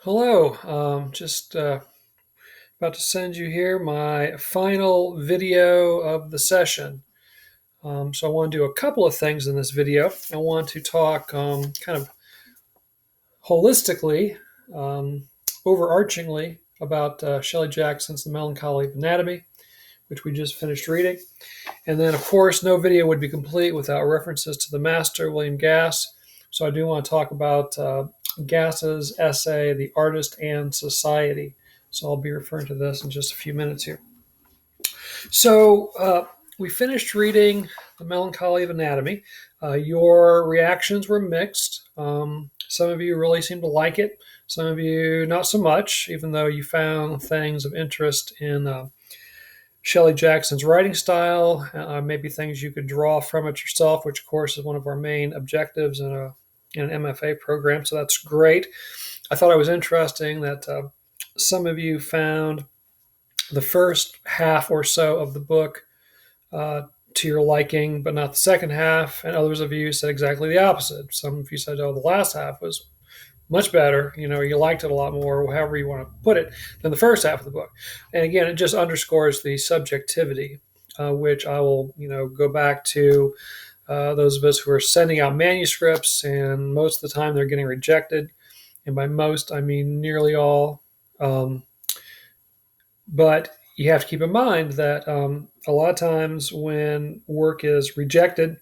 Hello, just about to send you here my final video of the session. So I want to do a couple of things in this video. I want to talk kind of holistically, um, overarchingly about Shelley Jackson's The Melancholy of Anatomy, which we just finished reading. And then, of course, no video would be complete without references to the master, William Gass. So I do want to talk about Gass's essay, The Artist and Society. So I'll be referring to this in just a few minutes here. So we finished reading The Melancholy of Anatomy. Your reactions were mixed. Some of you really seemed to like it. Some of you not so much, even though you found things of interest in Shelley Jackson's writing style, maybe things you could draw from it yourself, which, of course, is one of our main objectives in an MFA program. So that's great. I thought it was interesting that some of you found the first half or so of the book to your liking, but not the second half. And others of you said exactly the opposite. Some of you said, oh, the last half was much better. You liked it a lot more, however you want to put it, than the first half of the book. And again, it just underscores the subjectivity, which I will, go back to those of us who are sending out manuscripts, and most of the time they're getting rejected. And by most, I mean nearly all. But you have to keep in mind that a lot of times when work is rejected,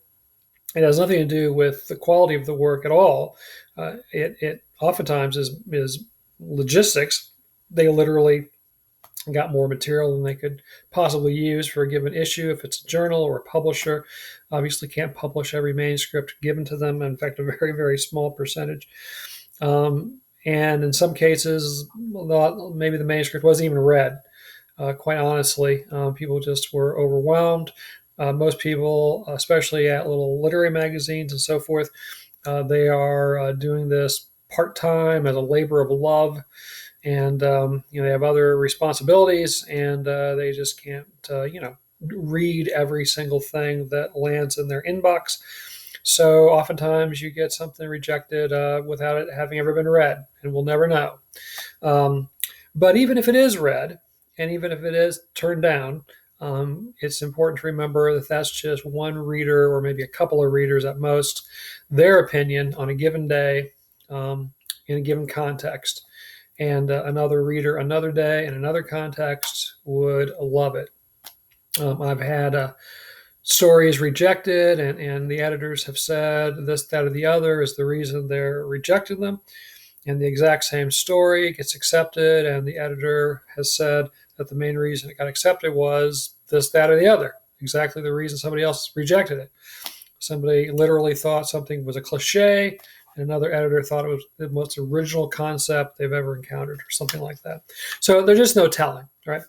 it has nothing to do with the quality of the work at all. It oftentimes is logistics. They literally got more material than they could possibly use for a given issue. If it's a journal or a publisher, obviously can't publish every manuscript given to them. In fact, a very, very small percentage. And in some cases, maybe the manuscript wasn't even read. Quite honestly, people just were overwhelmed. Most people, especially at little literary magazines and so forth, they are doing this part-time as a labor of love, and they have other responsibilities, and they just can't read every single thing that lands in their inbox. So oftentimes you get something rejected without it having ever been read, and we'll never know. But even if it is read, and even if it is turned down, it's important to remember that that's just one reader, or maybe a couple of readers at most, their opinion on a given day, in a given context. And another reader another day in another context would love it. I've had stories rejected, and the editors have said this, that, or the other is the reason they're rejecting them. And the exact same story gets accepted, and the editor has said that the main reason it got accepted was this, that, or the other, exactly the reason somebody else rejected it. Somebody literally thought something was a cliche, and another editor thought it was the most original concept they've ever encountered, or something like that. So there's just no telling, right?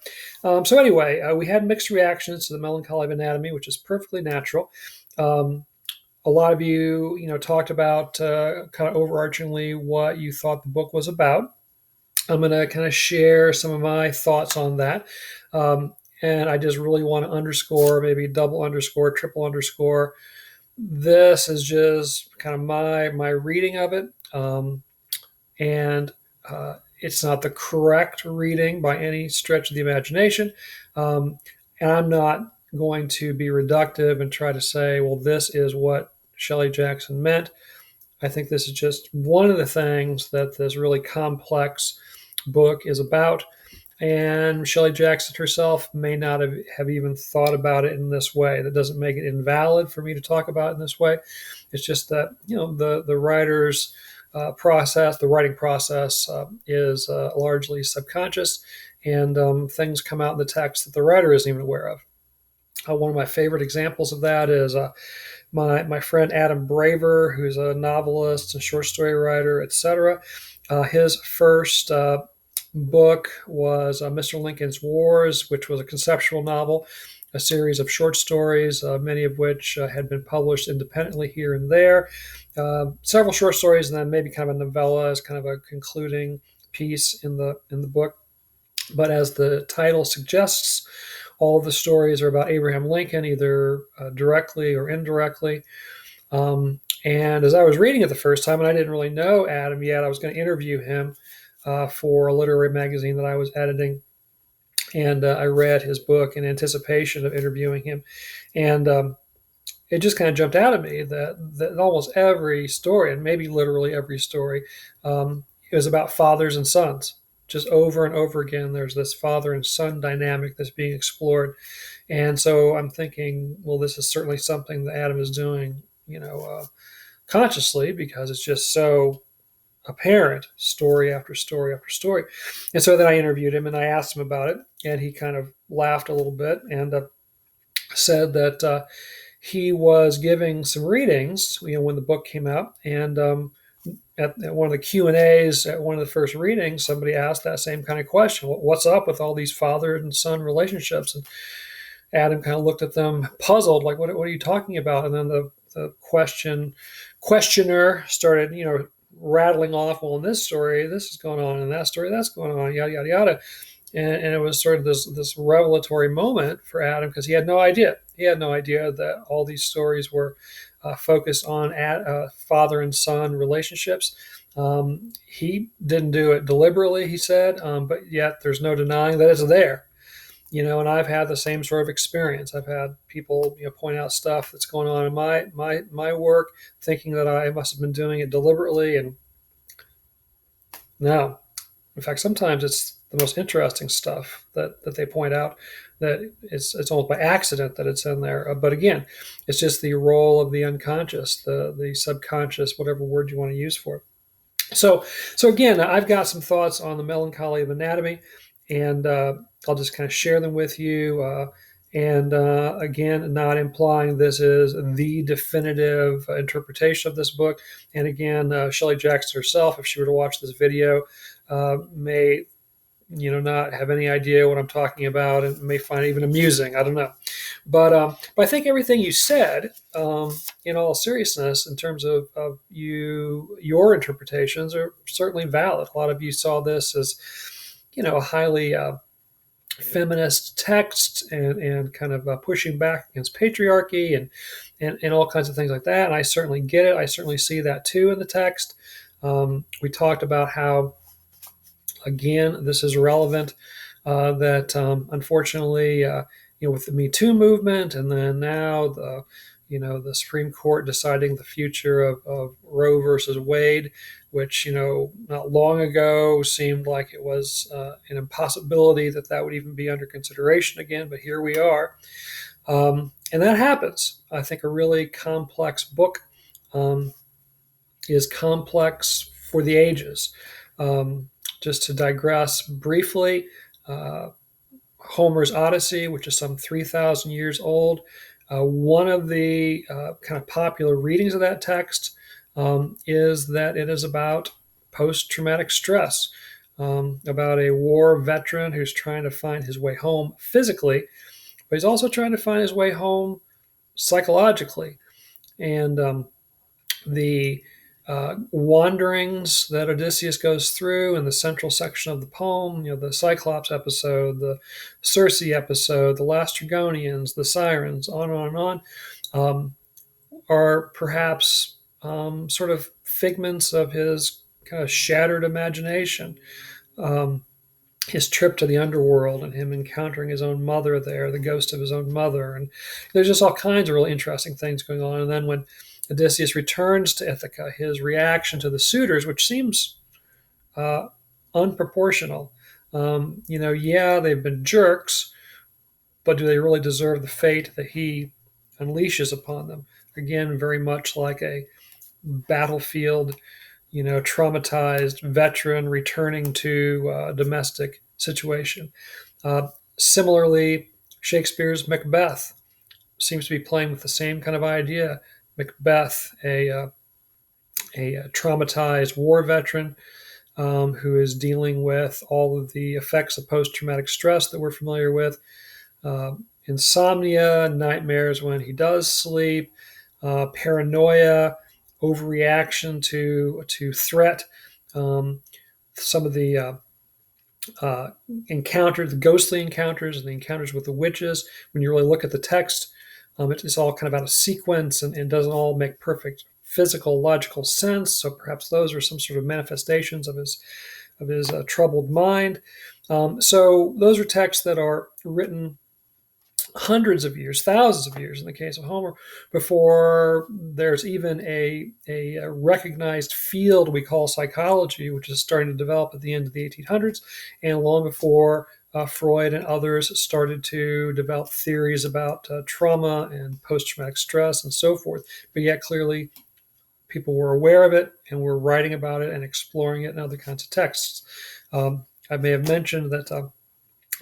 So anyway, we had mixed reactions to The Melancholy of Anatomy, which is perfectly natural. A lot of you, talked about kind of overarchingly what you thought the book was about. I'm going to kind of share some of my thoughts on that. And I just really want to underscore, maybe double underscore, triple underscore. This is just kind of my reading of it. And it's not the correct reading by any stretch of the imagination. And I'm not going to be reductive and try to say, well, this is what Shelley Jackson meant. I think this is just one of the things that this really complex book is about. And Shelley Jackson herself may not have even thought about it in this way. That doesn't make it invalid for me to talk about it in this way. It's just that, the writer's process, the writing process is largely subconscious, and things come out in the text that the writer isn't even aware of. One of my favorite examples of that is my friend Adam Braver, who's a novelist and short story writer, etc. His first book was Mr. Lincoln's Wars, which was a conceptual novel, a series of short stories, many of which had been published independently here and there. Several short stories, and then maybe kind of a novella as kind of a concluding piece in the book. But as the title suggests, all of the stories are about Abraham Lincoln, either directly or indirectly. And as I was reading it the first time, and I didn't really know Adam yet, I was going to interview him for a literary magazine that I was editing. And I read his book in anticipation of interviewing him. And it just kind of jumped out at me that almost every story, and maybe literally every story, is about fathers and sons. Just over and over again, there's this father and son dynamic that's being explored. And so I'm thinking, well, this is certainly something that Adam is doing, consciously, because it's just so apparent, story after story after story. And so then I interviewed him and I asked him about it, and he kind of laughed a little bit and said that he was giving some readings, when the book came out, and at one of the Q&As at one of the first readings, somebody asked that same kind of question: what's up with all these father and son relationships? And Adam kind of looked at them puzzled, like, what are you talking about? And then the questioner started, rattling off, well, in this story, this is going on, in that story, that's going on, yada, yada, yada. And it was sort of this revelatory moment for Adam, because he had no idea. He had no idea that all these stories were focused on father and son relationships. He didn't do it deliberately, he said, but yet there's no denying that it's there. And I've had the same sort of experience. I've had people, point out stuff that's going on in my work, thinking that I must have been doing it deliberately, and no. In fact, sometimes it's the most interesting stuff that they point out, that it's almost by accident that it's in there. But again, it's just the role of the unconscious, the subconscious, whatever word you want to use for it. So again, I've got some thoughts on the Melancholy of Anatomy, and I'll just kind of share them with you. And again, not implying this is the definitive interpretation of this book. And again, Shelley Jackson herself, if she were to watch this video, may not have any idea what I'm talking about, and may find it even amusing. I don't know. But I think everything you said, in all seriousness, in terms of your interpretations, are certainly valid. A lot of you saw this as, a highly feminist text, and kind of pushing back against patriarchy and all kinds of things like that. And I certainly get it. I certainly see that too in the text. We talked about how, again, this is relevant, that unfortunately, with the Me Too movement, and then now the Supreme Court deciding the future of Roe versus Wade, which, not long ago seemed like it was an impossibility that would even be under consideration again, but here we are. And that happens. I think a really complex book is complex for the ages. Just to digress briefly, Homer's Odyssey, which is some 3,000 years old, one of the kind of popular readings of that text is that it is about post-traumatic stress, about a war veteran who's trying to find his way home physically, but he's also trying to find his way home psychologically. And the wanderings that Odysseus goes through in the central section of the poem, the Cyclops episode, the Circe episode, the Lastrygonians, the Sirens, on and on, are perhaps sort of figments of his kind of shattered imagination. His trip to the underworld and him encountering his own mother there, the ghost of his own mother. And there's just all kinds of really interesting things going on. And then when Odysseus returns to Ithaca, his reaction to the suitors, which seems unproportional. They've been jerks, but do they really deserve the fate that he unleashes upon them? Again, very much like a battlefield, traumatized veteran returning to a domestic situation. Similarly, Shakespeare's Macbeth seems to be playing with the same kind of idea. Macbeth, a traumatized war veteran who is dealing with all of the effects of post-traumatic stress that we're familiar with. Insomnia, nightmares when he does sleep, paranoia, overreaction to threat. Some of the encounters, the ghostly encounters and the encounters with the witches, when you really look at the text, it's all kind of out of sequence and doesn't all make perfect physical, logical sense. So perhaps those are some sort of manifestations of his troubled mind. So those are texts that are written hundreds of years, thousands of years in the case of Homer, before there's even a recognized field we call psychology, which is starting to develop at the end of the 1800s, and long before Freud and others started to develop theories about trauma and post-traumatic stress and so forth. But yet clearly people were aware of it and were writing about it and exploring it in other kinds of texts. I may have mentioned that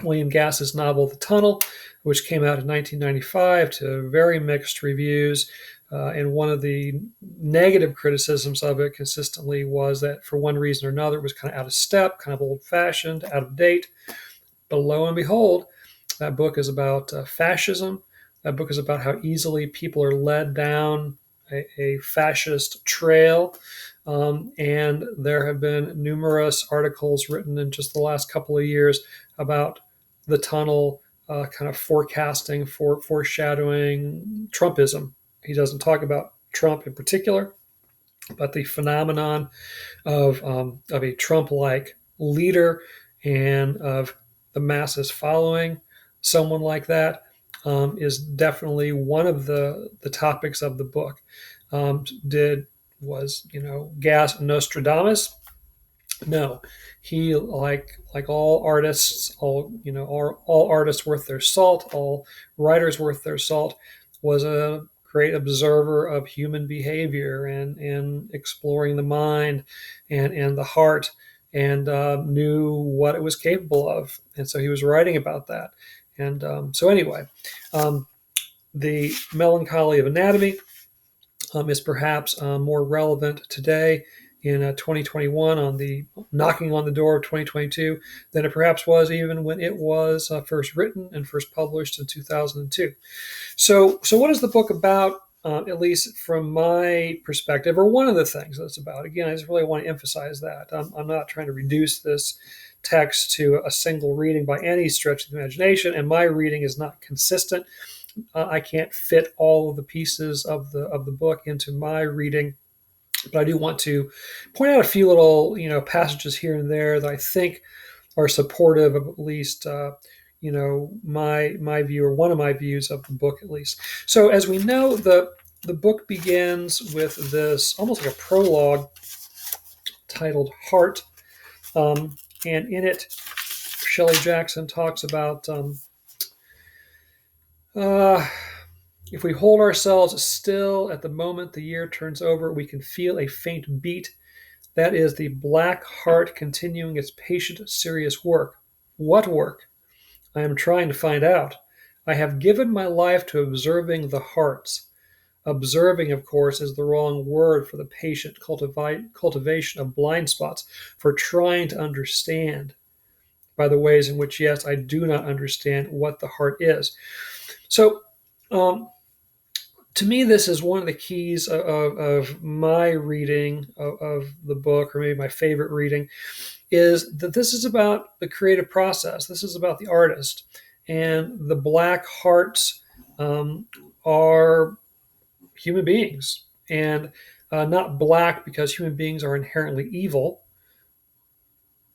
William Gass's novel The Tunnel, which came out in 1995 to very mixed reviews. And one of the negative criticisms of it consistently was that for one reason or another, it was kind of out of step, kind of old fashioned, out of date. But lo and behold, that book is about fascism. That book is about how easily people are led down a fascist trail. And there have been numerous articles written in just the last couple of years about the tunnel kind of forecasting, foreshadowing Trumpism. He doesn't talk about Trump in particular, but the phenomenon of a Trump-like leader and of the masses following someone like that is definitely one of the topics of the book. Gass Nostradamus? No, he like all artists, all artists worth their salt, all writers worth their salt, was a great observer of human behavior and exploring the mind and the heart and knew what it was capable of, and so he was writing about that. And so anyway, the Melancholy of Anatomy is perhaps more relevant today in 2021, on the knocking on the door of 2022, than it perhaps was even when it was first written and first published in 2002. So what is the book about? At least from my perspective, or one of the things that it's about. Again, I just really want to emphasize that I'm not trying to reduce this text to a single reading by any stretch of the imagination, and my reading is not consistent. I can't fit all of the pieces of the book into my reading, but I do want to point out a few little passages here and there that I think are supportive of at least my view, or one of my views of the book at least. So as we know, the book begins with this almost like a prologue titled Heart, and in it Shelley Jackson talks about if we hold ourselves still at the moment the year turns over, we can feel a faint beat. That is the black heart continuing its patient, serious work. What work? I am trying to find out. I have given my life to observing the hearts. Observing, of course, is the wrong word for the patient cultivation of blind spots, for trying to understand by the ways in which, yes, I do not understand what the heart is. So, to me, this is one of the keys of my reading of the book, or maybe my favorite reading, is that this is about the creative process. This is about the artist. And the black hearts are human beings. And not black because human beings are inherently evil,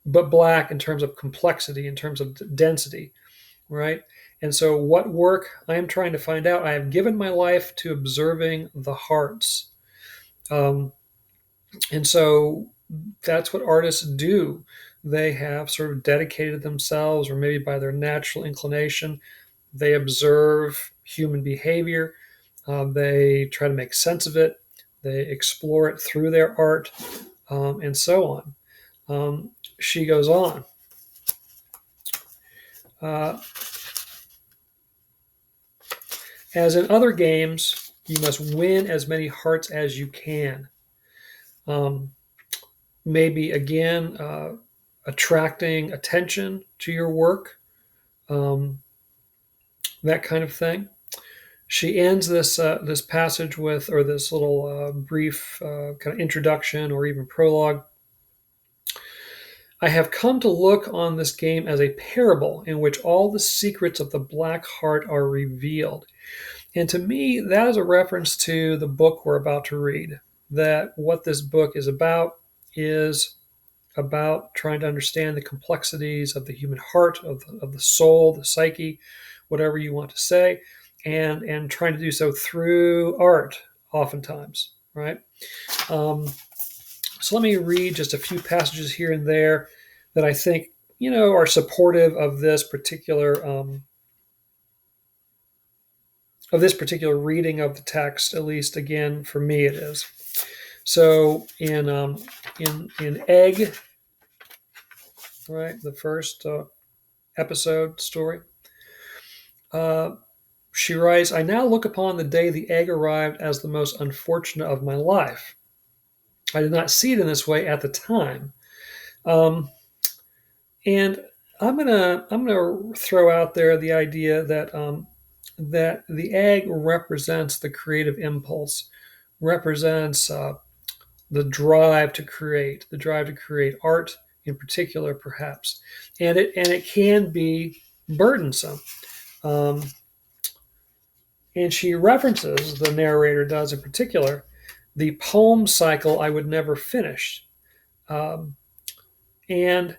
but black in terms of complexity, in terms of density, right? And so, what work I am trying to find out, I have given my life to observing the hearts. And so, that's what artists do. They have sort of dedicated themselves, or maybe by their natural inclination, they observe human behavior. They try to make sense of it. They explore it through their art, and so on. She goes on. As in other games, you must win as many hearts as you can. Maybe, again, attracting attention to your work, that kind of thing. She ends this passage with, or this little brief kind of introduction or even prologue. I have come to look on this game as a parable in which all the secrets of the black heart are revealed. And to me, that is a reference to the book we're about to read, that what this book is about is about trying to understand the complexities of the human heart, of the soul, the psyche, whatever you want to say, and trying to do so through art, oftentimes, right? Um, so let me read just a few passages here and there that I think are supportive of this particular reading of the text. At least, again, for me, it is. So in Egg, right, the first episode story, uh, she writes, "I now look upon the day the egg arrived as the most unfortunate of my life. I did not see it in this way at the time." Um, and I'm gonna throw out there the idea that the egg represents the creative impulse, represents the drive to create art in particular, perhaps, and it can be burdensome. Um, and she references, the narrator does in particular, the poem cycle I would never finish. Um, and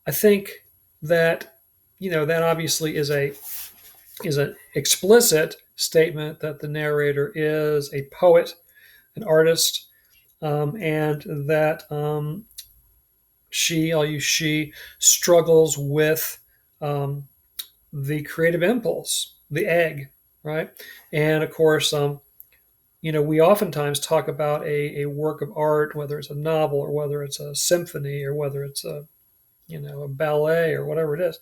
I think that that obviously is an explicit statement that the narrator is a poet, an artist, and that I'll use she, struggles with um, the creative impulse, the egg, right? And of course, we oftentimes talk about a work of art, whether it's a novel or whether it's a symphony or whether it's a ballet or whatever it is.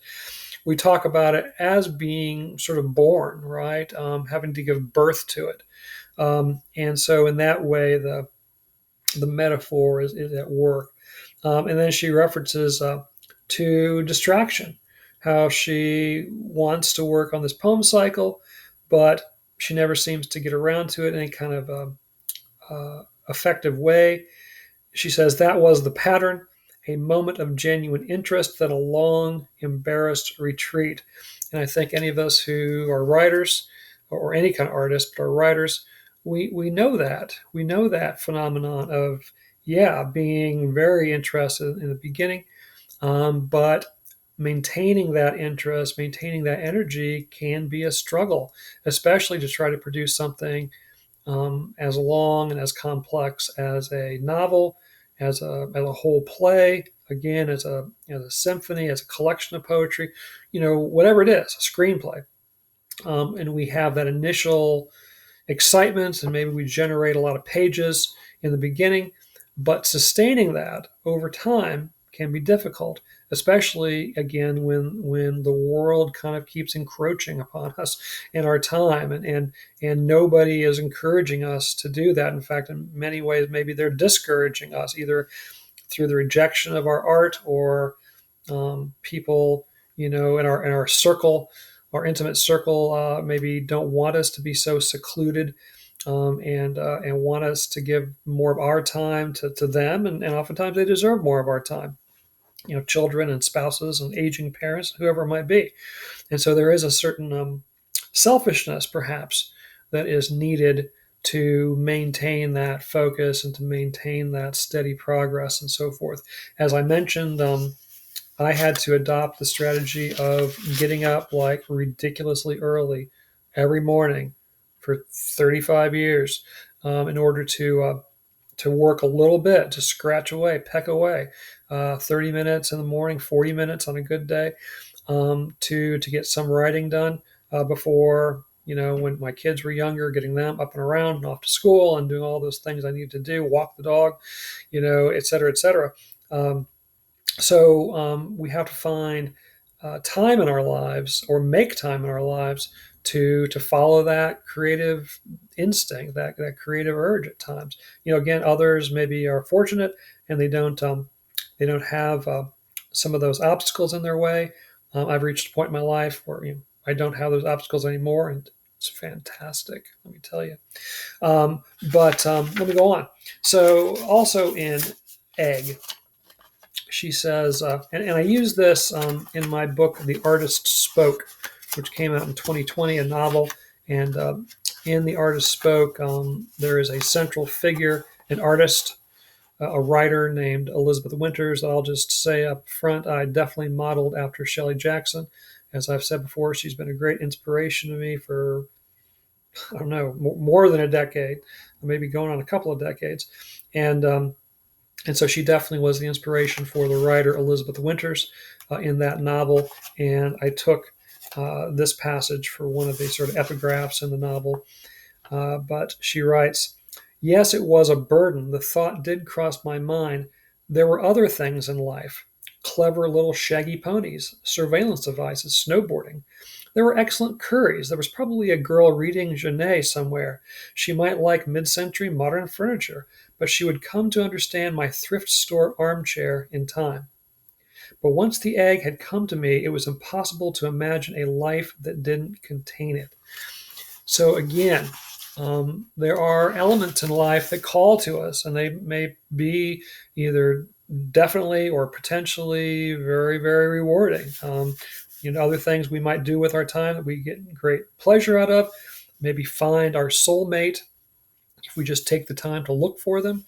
We talk about it as being sort of born, right? Having to give birth to it. And so in that way, the metaphor is at work. And then she references to distraction, how she wants to work on this poem cycle, but she never seems to get around to it in any kind of effective way. She says that was the pattern, a moment of genuine interest, then a long, embarrassed retreat. And I think any of us who are writers, or any kind of artist, but are writers, we know that. We know that phenomenon of, yeah, being very interested in the beginning, but maintaining that interest, maintaining that energy can be a struggle, especially to try to produce something as long and as complex as a novel, as a whole play, again, as a symphony, as a collection of poetry, whatever it is, a screenplay. And we have that initial excitement, and maybe we generate a lot of pages in the beginning, but sustaining that over time can be difficult, especially again when the world kind of keeps encroaching upon us in our time, and nobody is encouraging us to do that. In fact, in many ways, maybe they're discouraging us, either through the rejection of our art, or people in our circle, our intimate circle, maybe don't want us to be so secluded, and want us to give more of our time to them, and oftentimes they deserve more of our time. Children and spouses and aging parents, whoever it might be. And so there is a certain selfishness, perhaps, that is needed to maintain that focus and to maintain that steady progress and so forth. As I mentioned, I had to adopt the strategy of getting up like ridiculously early every morning for 35 years, in order to work a little bit, to scratch away, peck away, 30 minutes in the morning, 40 minutes on a good day, to get some writing done before, when my kids were younger, getting them up and around and off to school and doing all those things I needed to do, walk the dog, et cetera, et cetera. So we have to find time in our lives, or make time in our lives, to follow that creative instinct, that creative urge at times. Again, others maybe are fortunate and they don't have some of those obstacles in their way. I've reached a point in my life where I don't have those obstacles anymore, and it's fantastic, let me tell you. But let me go on. So also in Egg, she says, and I use this in my book, The Artist Spoke, which came out in 2020, a novel. And in The Artist Spoke, there is a central figure, an artist, a writer named Elizabeth Winters that I'll just say up front, I definitely modeled after Shelley Jackson. As I've said before, she's been a great inspiration to me for, I don't know, more than a decade, maybe going on a couple of decades. And, um, and so she definitely was the inspiration for the writer Elizabeth Winters in that novel. And I took this passage for one of the sort of epigraphs in the novel. But she writes, yes, it was a burden. The thought did cross my mind. There were other things in life, clever little shaggy ponies, surveillance devices, snowboarding. There were excellent curries. There was probably a girl reading Genet somewhere. She might like mid century modern furniture, but she would come to understand my thrift store armchair in time. But once the egg had come to me, it was impossible to imagine a life that didn't contain it. So again, there are elements in life that call to us, and they may be either definitely or potentially very, very rewarding. Other things we might do with our time that we get great pleasure out of, maybe find our soulmate if we just take the time to look for them.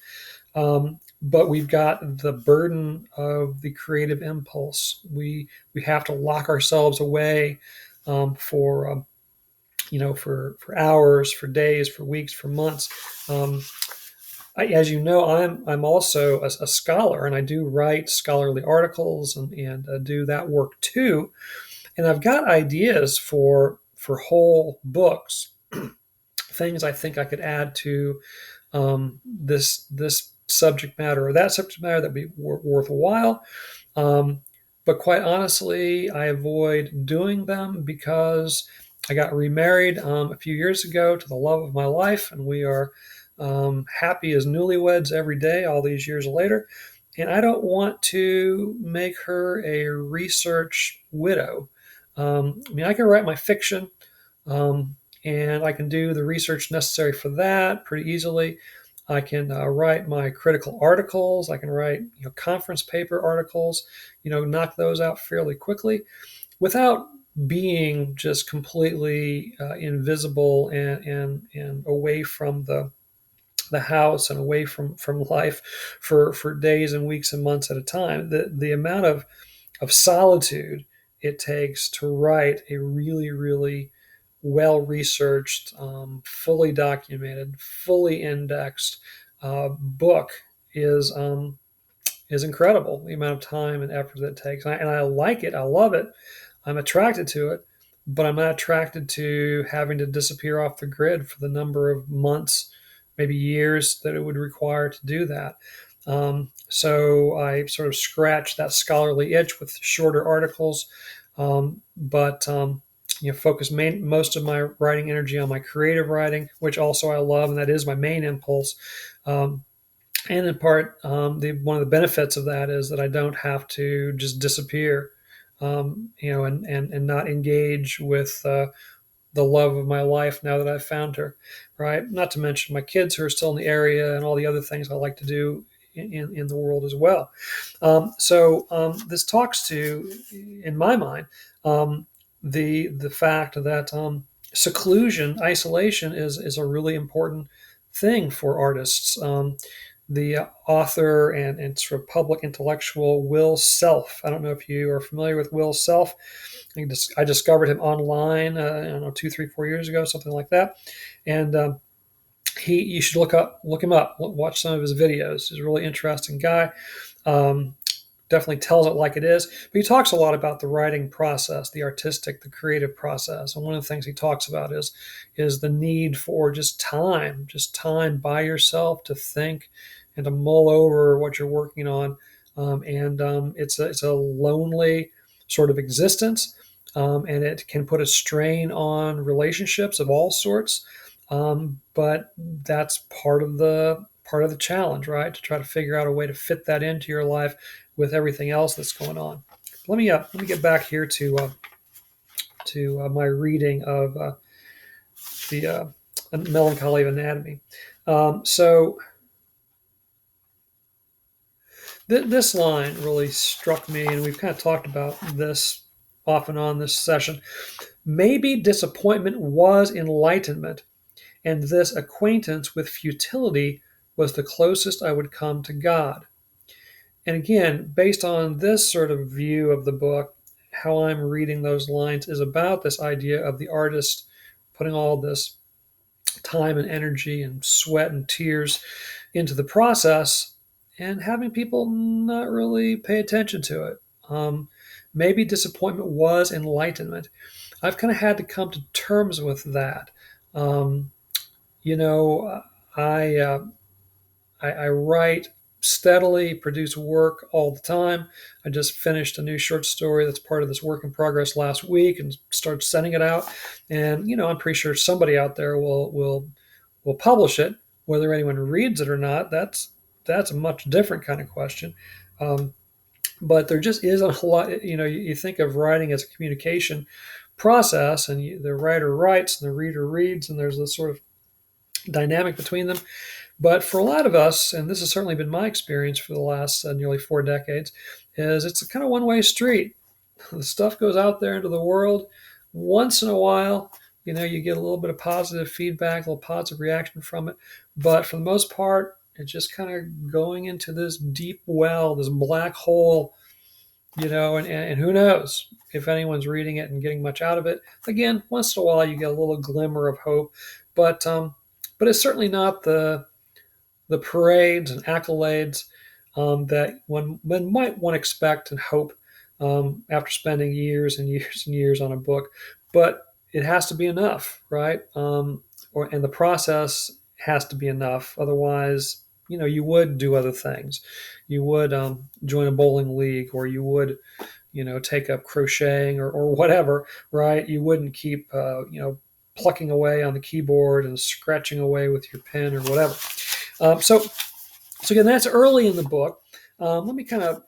But we've got the burden of the creative impulse. We have to lock ourselves away for for hours, for days, for weeks, for months. As you know, I'm also a scholar, and I do write scholarly articles and do that work too. And I've got ideas for whole books, things I think I could add to this subject matter or that subject matter that would be worthwhile. But quite honestly, I avoid doing them because I got remarried a few years ago to the love of my life, and we are happy as newlyweds every day, all these years later. And I don't want to make her a research widow. I can write my fiction, and I can do the research necessary for that pretty easily. I can write my critical articles. I can write conference paper articles. Knock those out fairly quickly, without being just completely invisible and away from the house and away from life for days and weeks and months at a time. The amount of solitude it takes to write a really, really well researched, fully documented, fully indexed book is incredible. The amount of time and effort that it takes, and I like it. I love it. I'm attracted to it, but I'm not attracted to having to disappear off the grid for the number of months, maybe years that it would require to do that. So I sort of scratch that scholarly itch with shorter articles, but focus most of my writing energy on my creative writing, which also I love, and that is my main impulse. And in part, one of the benefits of that is that I don't have to just disappear, and not engage with the love of my life now that I've found her, right? Not to mention my kids who are still in the area and all the other things I like to do in the world as well. This talks to, in my mind, the fact that seclusion, isolation is a really important thing for artists. The author and sort of public intellectual Will Self. I don't know if you are familiar with Will Self. I discovered him online, I don't know, 2, 3, 4 years ago, something like that. And you should look him up, watch some of his videos. He's a really interesting guy. Definitely tells it like it is. But he talks a lot about the writing process, the artistic, the creative process. And one of the things he talks about is the need for just time by yourself to think and to mull over what you're working on. It's a lonely sort of existence, and it can put a strain on relationships of all sorts. But that's part of the challenge, right? To try to figure out a way to fit that into your life with everything else that's going on. Let me get back here to my reading of the Melancholy of Anatomy. This line really struck me, and we've kind of talked about this off and on this session. Maybe disappointment was enlightenment, and this acquaintance with futility was the closest I would come to God. And again, based on this sort of view of the book, how I'm reading those lines is about this idea of the artist putting all this time and energy and sweat and tears into the process and having people not really pay attention to it. Maybe disappointment was enlightenment. I've kind of had to come to terms with that. Um, you know, I, uh, I write steadily, produce work all the time. I just finished a new short story that's part of this work in progress last week and started sending it out. And I'm pretty sure somebody out there will publish it. Whether anyone reads it or not, that's a much different kind of question. Um, but there just isn't a whole lot. You think of writing as a communication process, and the writer writes and the reader reads, and there's this sort of dynamic between them. But for a lot of us, and this has certainly been my experience for the last nearly 4 decades, is it's a kind of one-way street. The stuff goes out there into the world. Once in a while, you get a little bit of positive feedback, a little positive reaction from it. But for the most part, it's just kind of going into this deep well, this black hole, and who knows if anyone's reading it and getting much out of it. Again, once in a while, you get a little glimmer of hope, but it's certainly not the parades and accolades that one might want to expect and hope after spending years and years and years on a book. But it has to be enough, right? And the process has to be enough. Otherwise, you would do other things. You would join a bowling league, or you would, take up crocheting or whatever, right? You wouldn't keep, plucking away on the keyboard and scratching away with your pen or whatever. So again, that's early in the book. Let me kind of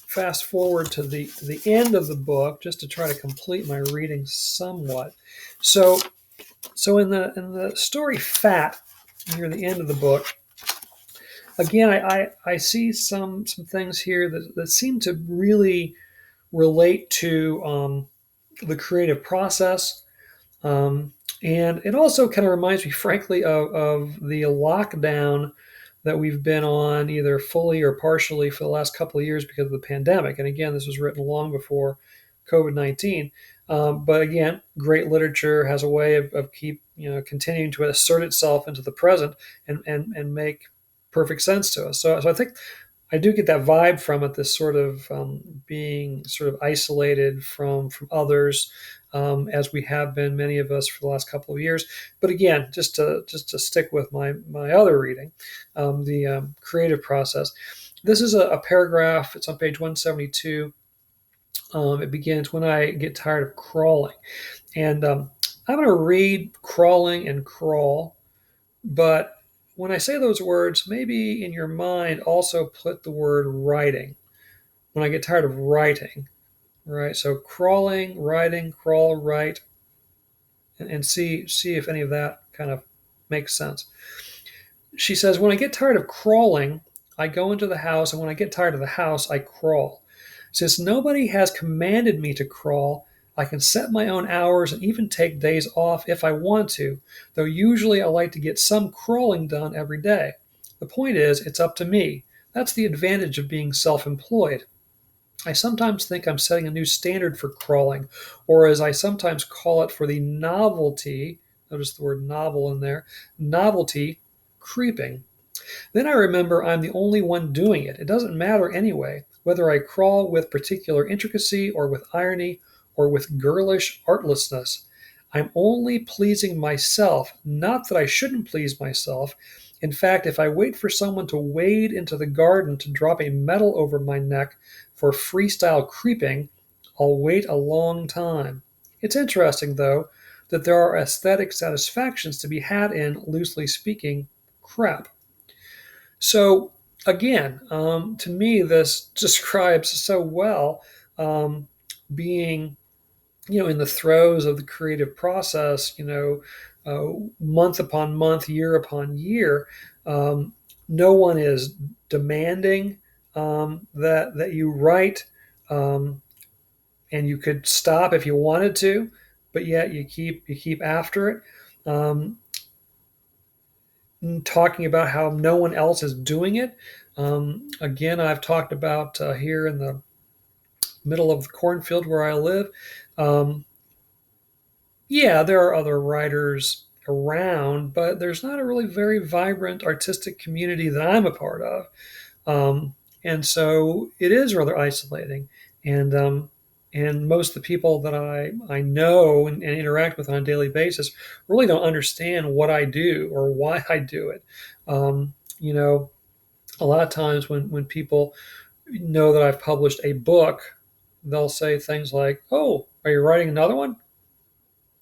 fast forward to the end of the book just to try to complete my reading somewhat. So in the story Fat, near the end of the book, again, I see some things here that seem to really relate to the creative process. And it also kind of reminds me, frankly, of the lockdown that we've been on, either fully or partially, for the last couple of years because of the pandemic. And again, this was written long before COVID-19. But again, great literature has a way of continuing to assert itself into the present and make perfect sense to us. So I think I do get that vibe from it, this sort of being sort of isolated from others, as we have been, many of us, for the last couple of years. But again, just to stick with my other reading, the creative process. This is a paragraph. It's on page 172. It begins, "When I get tired of crawling," and I'm going to read crawling and crawl, but when I say those words, maybe in your mind also put the word writing. When I get tired of writing, right? So crawling, writing, crawl, write, and see if any of that kind of makes sense. She says, "When I get tired of crawling, I go into the house, and when I get tired of the house, I crawl. Since nobody has commanded me to crawl, I can set my own hours and even take days off if I want to, though usually I like to get some crawling done every day. The point is, it's up to me. That's the advantage of being self-employed. I sometimes think I'm setting a new standard for crawling, or as I sometimes call it, for the novelty, notice the word novel in there, novelty creeping. Then I remember I'm the only one doing it. It doesn't matter anyway, whether I crawl with particular intricacy or with irony or with girlish artlessness. I'm only pleasing myself, not that I shouldn't please myself. In fact, if I wait for someone to wade into the garden to drop a medal over my neck for freestyle creeping, I'll wait a long time. It's interesting, though, that there are aesthetic satisfactions to be had in, loosely speaking, crap." So again, to me, this describes so well being, in the throes of the creative process, month upon month, year upon year. No one is demanding that you write, um, and you could stop if you wanted to, but yet you keep after it. Um, talking about how no one else is doing it. Again, I've talked about here in the middle of the cornfield where I live. Um, yeah, there are other writers around, but there's not a really very vibrant artistic community that I'm a part of. And so it is rather isolating. And and most of the people that I know and interact with on a daily basis really don't understand what I do or why I do it. You know, a lot of times when people know that I've published a book, they'll say things like, "Oh, are you writing another one?"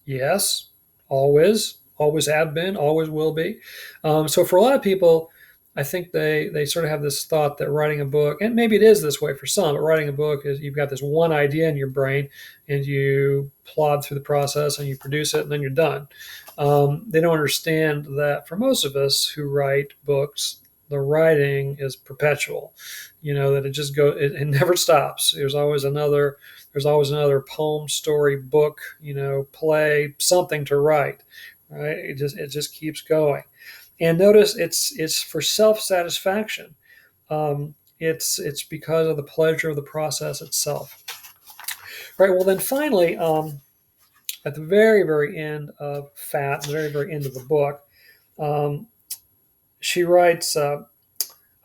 Yes, always have been, always will be. So for a lot of people, I think they sort of have this thought that writing a book, and maybe it is this way for some, but writing a book is you've got this one idea in your brain and you plod through the process and you produce it and then you're done. They don't understand that for most of us who write books, the writing is perpetual. You know that it just it never stops. There's always another poem, story, book, play, something to write. Right? It just keeps going. And notice it's for self satisfaction. It's because of the pleasure of the process itself. Right. Well, then finally, at the very end of Fat, the very end of the book, um, she writes.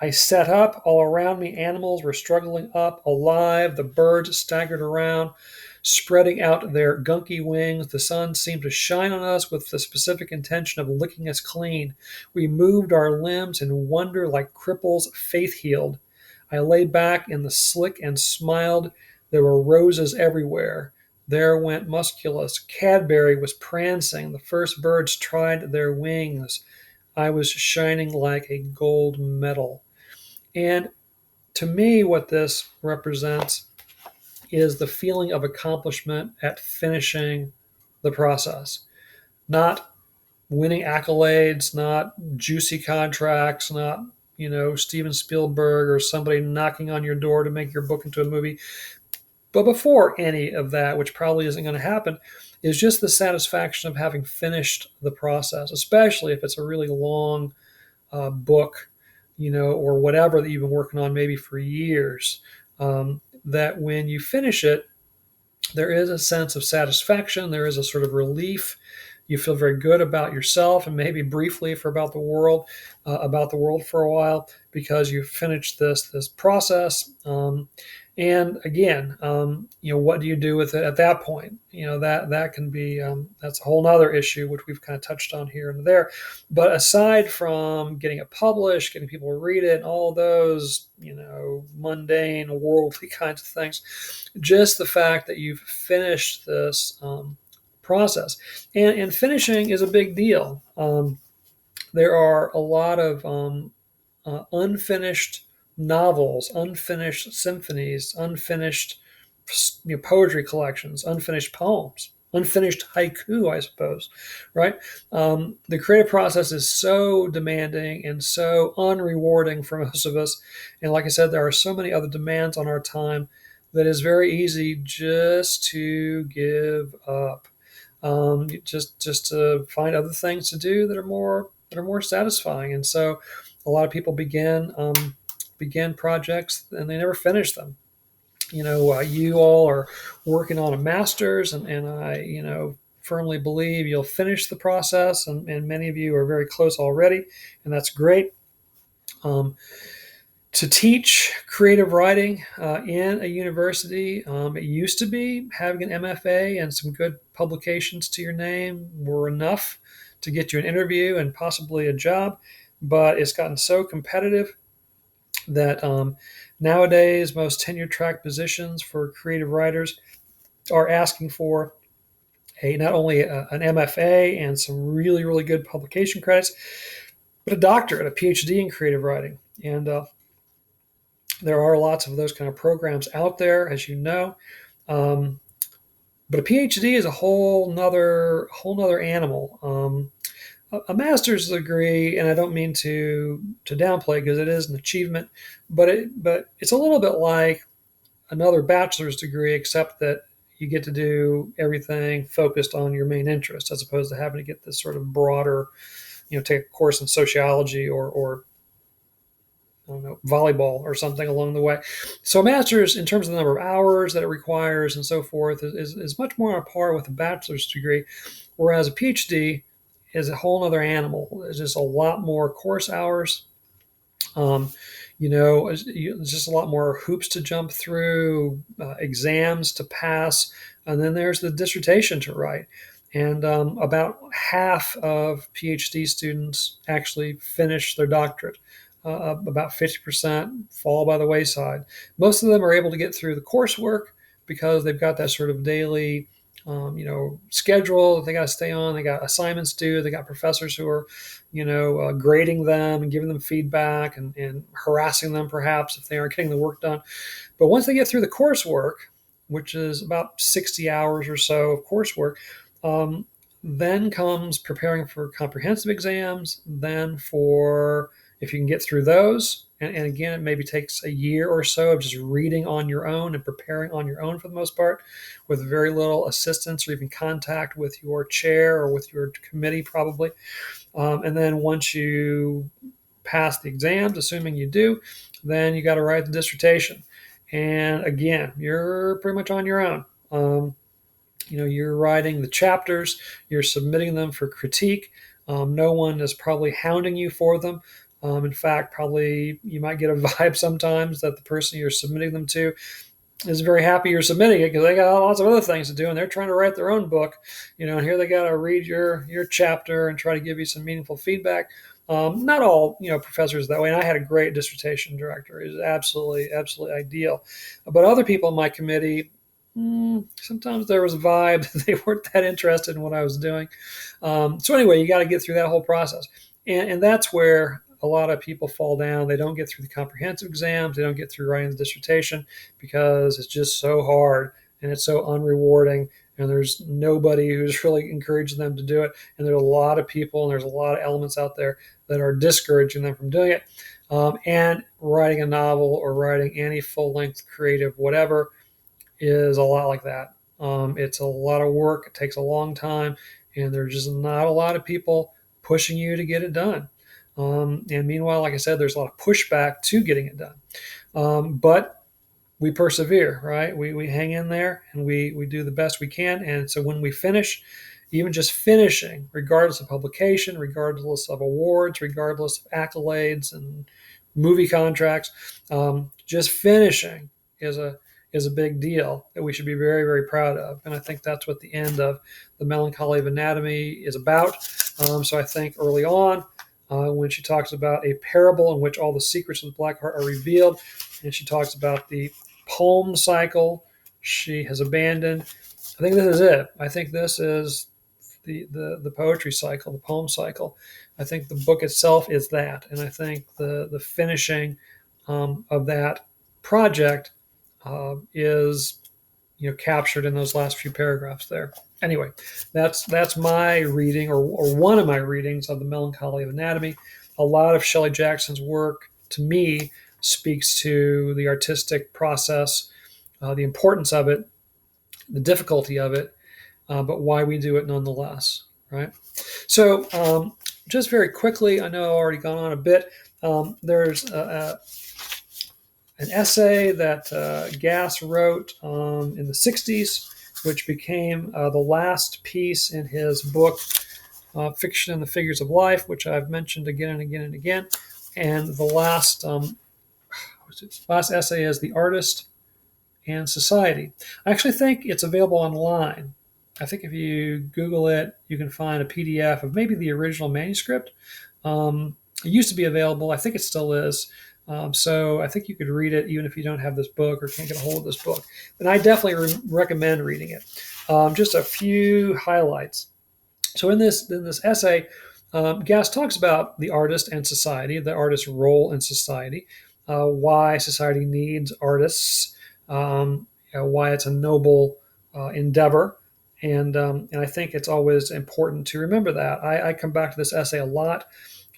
I sat up. All around me, animals were struggling up, alive. The birds staggered around, spreading out their gunky wings. The sun seemed to shine on us with the specific intention of licking us clean. We moved our limbs in wonder like cripples, faith healed. I lay back in the slick and smiled. There were roses everywhere. There went Musculus. Cadbury was prancing. The first birds tried their wings. I was shining like a gold medal. And to me, what this represents is the feeling of accomplishment at finishing the process, not winning accolades, not juicy contracts, not Steven Spielberg or somebody knocking on your door to make your book into a movie. But before any of that, which probably isn't going to happen, is just the satisfaction of having finished the process, especially if it's a really long book, or whatever that you've been working on maybe for years. That when you finish it, there is a sense of satisfaction. There is a sort of relief. You feel very good about yourself and maybe briefly for about the world for a while because you've finished this process. And again, what do you do with it at that point? That can be that's a whole other issue which we've kind of touched on here and there. But aside from getting it published, getting people to read it, all those mundane, worldly kinds of things, just the fact that you've finished this process, and finishing is a big deal. There are a lot of unfinished novels, unfinished symphonies, unfinished poetry collections, unfinished poems, unfinished haiku, I suppose, right? The creative process is so demanding and so unrewarding for most of us. And like I said, there are so many other demands on our time that it's very easy just to give up. Just to find other things to do that are more satisfying. And so a lot of people begin projects and they never finish them. You all are working on a master's, and I firmly believe you'll finish the process, and many of you are very close already, and that's great. To teach creative writing in a university, it used to be having an MFA and some good publications to your name were enough to get you an interview and possibly a job, but it's gotten so competitive that nowadays most tenure track positions for creative writers are asking for not only an MFA and some really, really good publication credits, but a doctorate, a PhD in creative writing. And there are lots of those kind of programs out there, as you know. Um, but a PhD is a whole nother animal. A master's degree, and I don't mean to downplay because it is an achievement, but it's a little bit like another bachelor's degree, except that you get to do everything focused on your main interest, as opposed to having to get this sort of broader, take a course in sociology or I don't know, volleyball or something along the way. So a master's, in terms of the number of hours that it requires and so forth, is much more on par with a bachelor's degree, whereas a PhD is a whole other animal. There's just a lot more course hours. Um, it's just a lot more hoops to jump through, exams to pass, and then there's the dissertation to write. And about half of PhD students actually finish their doctorate. About 50% fall by the wayside. Most of them are able to get through the coursework because they've got that sort of daily schedule that they got to stay on. They got assignments due. They got professors who are, grading them and giving them feedback and harassing them perhaps if they aren't getting the work done. But once they get through the coursework, which is about 60 hours or so of coursework, then comes preparing for comprehensive exams, then for, if you can get through those, and again, it maybe takes a year or so of just reading on your own and preparing on your own for the most part, with very little assistance or even contact with your chair or with your committee, probably. And then once you pass the exams, assuming you do, then you got to write the dissertation. And again, you're pretty much on your own. You're writing the chapters, you're submitting them for critique. No one is probably hounding you for them. In fact, probably you might get a vibe sometimes that the person you're submitting them to is very happy you're submitting it because they got lots of other things to do and they're trying to write their own book, and here they got to read your chapter and try to give you some meaningful feedback. Not all professors that way, and I had a great dissertation director. It was absolutely ideal. But other people in my committee, sometimes there was a vibe that they weren't that interested in what I was doing. So anyway, you got to get through that whole process, and that's where a lot of people fall down. They don't get through the comprehensive exams. They don't get through writing the dissertation because it's just so hard and it's so unrewarding. And there's nobody who's really encouraging them to do it. And there's a lot of people and there's a lot of elements out there that are discouraging them from doing it. And writing a novel or writing any full-length creative whatever is a lot like that. It's a lot of work. It takes a long time. And there's just not a lot of people pushing you to get it done. And meanwhile, like I said, there's a lot of pushback to getting it done. But we persevere, right? We hang in there and we do the best we can. And so when we finish, even just finishing, regardless of publication, regardless of awards, regardless of accolades and movie contracts, just finishing is a big deal that we should be very, very proud of. And I think that's what the end of The Melancholy of Anatomy is about. So I think early on, when she talks about a parable in which all the secrets of the black heart are revealed, and she talks about the poem cycle she has abandoned. I think this is it. I think this is the poetry cycle, the poem cycle. I think the book itself is that, and I think the finishing of that project is captured in those last few paragraphs there. Anyway, that's my reading or one of my readings of The Melancholy of Anatomy. A lot of Shelley Jackson's work, to me, speaks to the artistic process, the importance of it, the difficulty of it, but why we do it nonetheless, right? So just very quickly, I know I've already gone on a bit. There's an essay that Gass wrote in the 60s, which became the last piece in his book, Fiction and the Figures of Life, which I've mentioned again and again and again. And the last essay is The Artist and Society. I actually think it's available online. I think if you Google it, you can find a PDF of maybe the original manuscript. It used to be available. I think it still is. So I think you could read it even if you don't have this book or can't get a hold of this book. And I definitely recommend reading it. Just a few highlights. So in this essay, Gass talks about the artist and society, the artist's role in society, why society needs artists, why it's a noble endeavor. And I think it's always important to remember that. I come back to this essay a lot.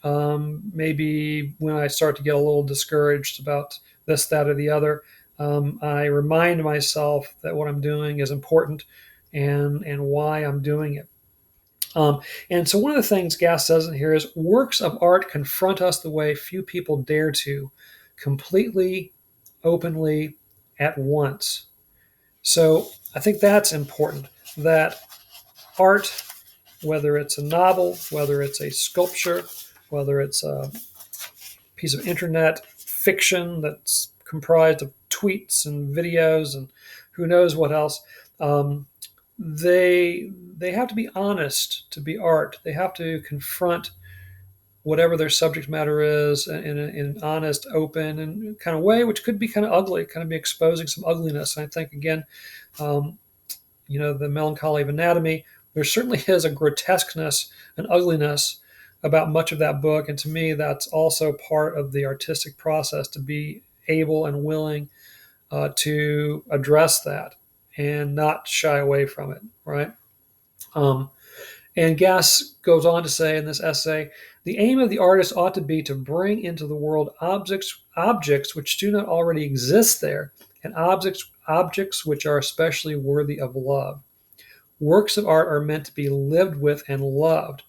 Maybe when I start to get a little discouraged about this, that, or the other, I remind myself that what I'm doing is important and why I'm doing it. Um, and so one of the things Gass says in here is works of art confront us the way few people dare to, completely, openly, at once. So I think that's important, that art, whether it's a novel, whether it's a sculpture, whether it's a piece of internet fiction that's comprised of tweets and videos and who knows what else, um, they have to be honest to be art. They have to confront whatever their subject matter is in an honest, open, and kind of way, which could be kind of ugly, kind of be exposing some ugliness. And I think again, um, the Melancholy of Anatomy, there certainly is a grotesqueness and ugliness about much of that book, and to me, that's also part of the artistic process to be able and willing to address that and not shy away from it, right? Um, and Gass goes on to say in this essay, the aim of the artist ought to be to bring into the world objects which do not already exist there, and objects which are especially worthy of love. Works of art are meant to be lived with and loved.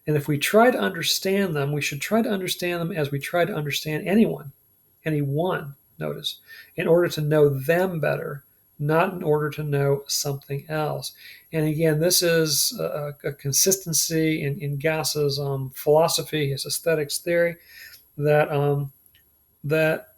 And if we try to understand them, we should try to understand them as we try to understand anyone, notice, in order to know them better, not in order to know something else. And again, this is a consistency in Gass's philosophy, his aesthetics theory, that that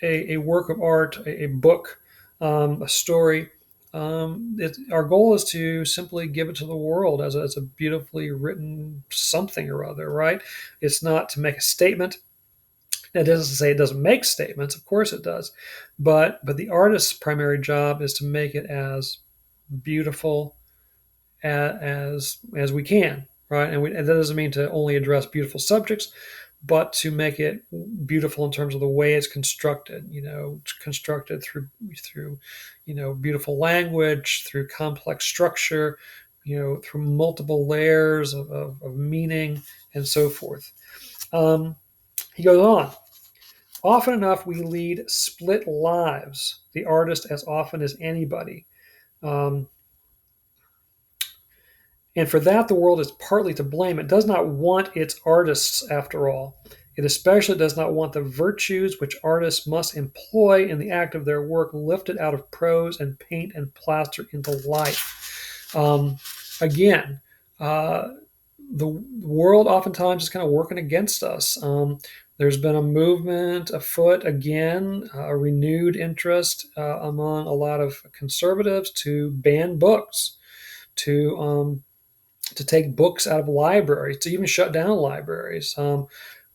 a work of art, a book, a story. Our goal is to simply give it to the world as a beautifully written something or other, right? It's not to make a statement. It doesn't say it doesn't make statements. Of course it does, but the artist's primary job is to make it as beautiful as we can, right? And that doesn't mean to only address beautiful subjects, but to make it beautiful in terms of the way it's constructed. Constructed through beautiful language, through complex structure, through multiple layers of meaning and so forth. He goes on. Often enough, we lead split lives, the artist as often as anybody. Um, And for that, the world is partly to blame. It does not want its artists, after all. It especially does not want the virtues which artists must employ in the act of their work lifted out of prose and paint and plaster into life. Again, the world oftentimes is kind of working against us. There's been a movement afoot again, a renewed interest among a lot of conservatives to ban books, to to take books out of libraries, to even shut down libraries,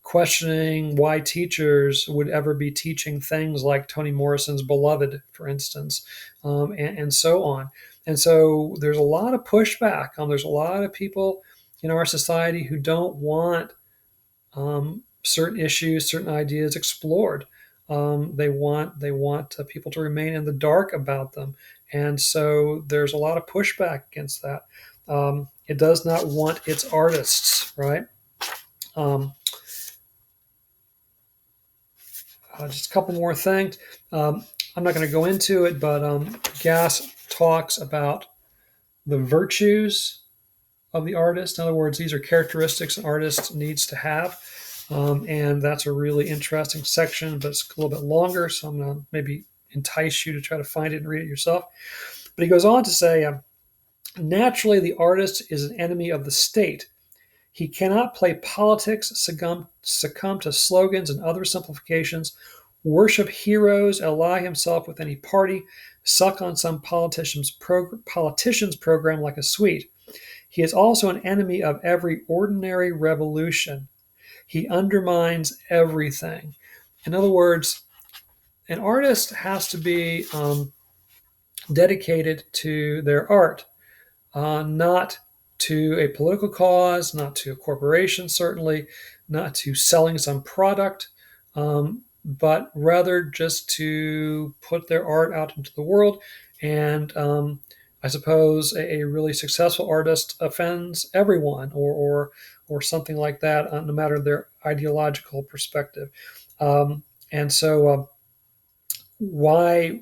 questioning why teachers would ever be teaching things like Toni Morrison's Beloved, for instance, and so on. And so there's a lot of pushback. There's a lot of people in our society who don't want certain issues, certain ideas explored. They want people to remain in the dark about them, and so there's a lot of pushback against that. It does not want its artists, right? Um, just a couple more things. I'm not going to go into it, but Gass talks about the virtues of the artist. In other words, these are characteristics an artist needs to have. And that's a really interesting section, but it's a little bit longer, so I'm going to maybe entice you to try to find it and read it yourself. But he goes on to say, naturally, the artist is an enemy of the state. He cannot play politics, succumb to slogans and other simplifications, worship heroes, ally himself with any party, suck on some politician's program like a sweet. He is also an enemy of every ordinary revolution. He undermines everything. In other words, an artist has to be dedicated to their art, not to a political cause, not to a corporation, certainly, not to selling some product, but rather just to put their art out into the world. And I suppose a really successful artist offends everyone, or something like that, no matter their ideological perspective. And so, why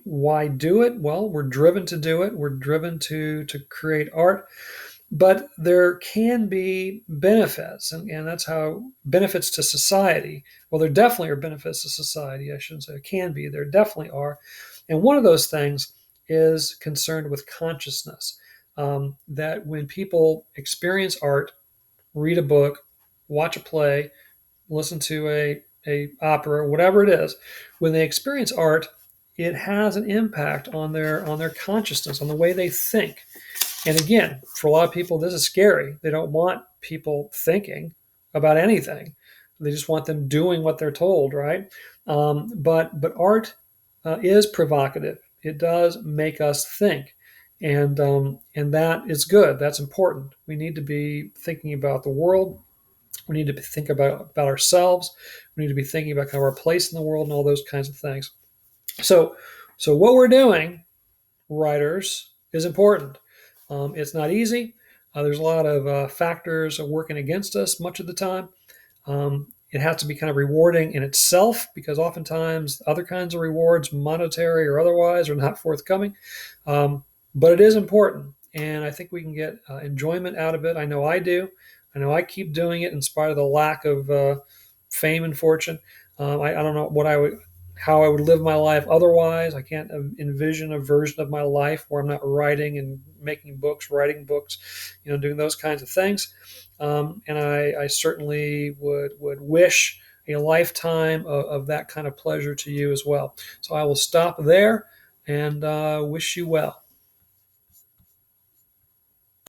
do it? Well, we're driven to do it. We're driven to create art. But there can be benefits, and that's how benefits to society. Well, there definitely are benefits to society. I shouldn't say it can be, there definitely are. And one of those things is concerned with consciousness. That when people experience art, read a book, watch a play, listen to a opera, whatever it is, when they experience art, it has an impact on their consciousness, on the way they think. And again, for a lot of people, this is scary. They don't want people thinking about anything. They just want them doing what they're told, right? But art is provocative. It does make us think, and that is good. That's important. We need to be thinking about the world. We need to think about ourselves. We need to be thinking about kind of our place in the world and all those kinds of things. So, so what we're doing, writers, is important. It's not easy. There's a lot of factors working against us much of the time. It has to be kind of rewarding in itself because oftentimes other kinds of rewards, monetary or otherwise, are not forthcoming. Um, but it is important, and I think we can get enjoyment out of it. I know I do. I know I keep doing it in spite of the lack of fame and fortune. I don't know what I would, how I would live my life otherwise. I can't envision a version of my life where I'm not writing and making books, writing books, doing those kinds of things. And I certainly would wish a lifetime of that kind of pleasure to you as well. So I will stop there and wish you well.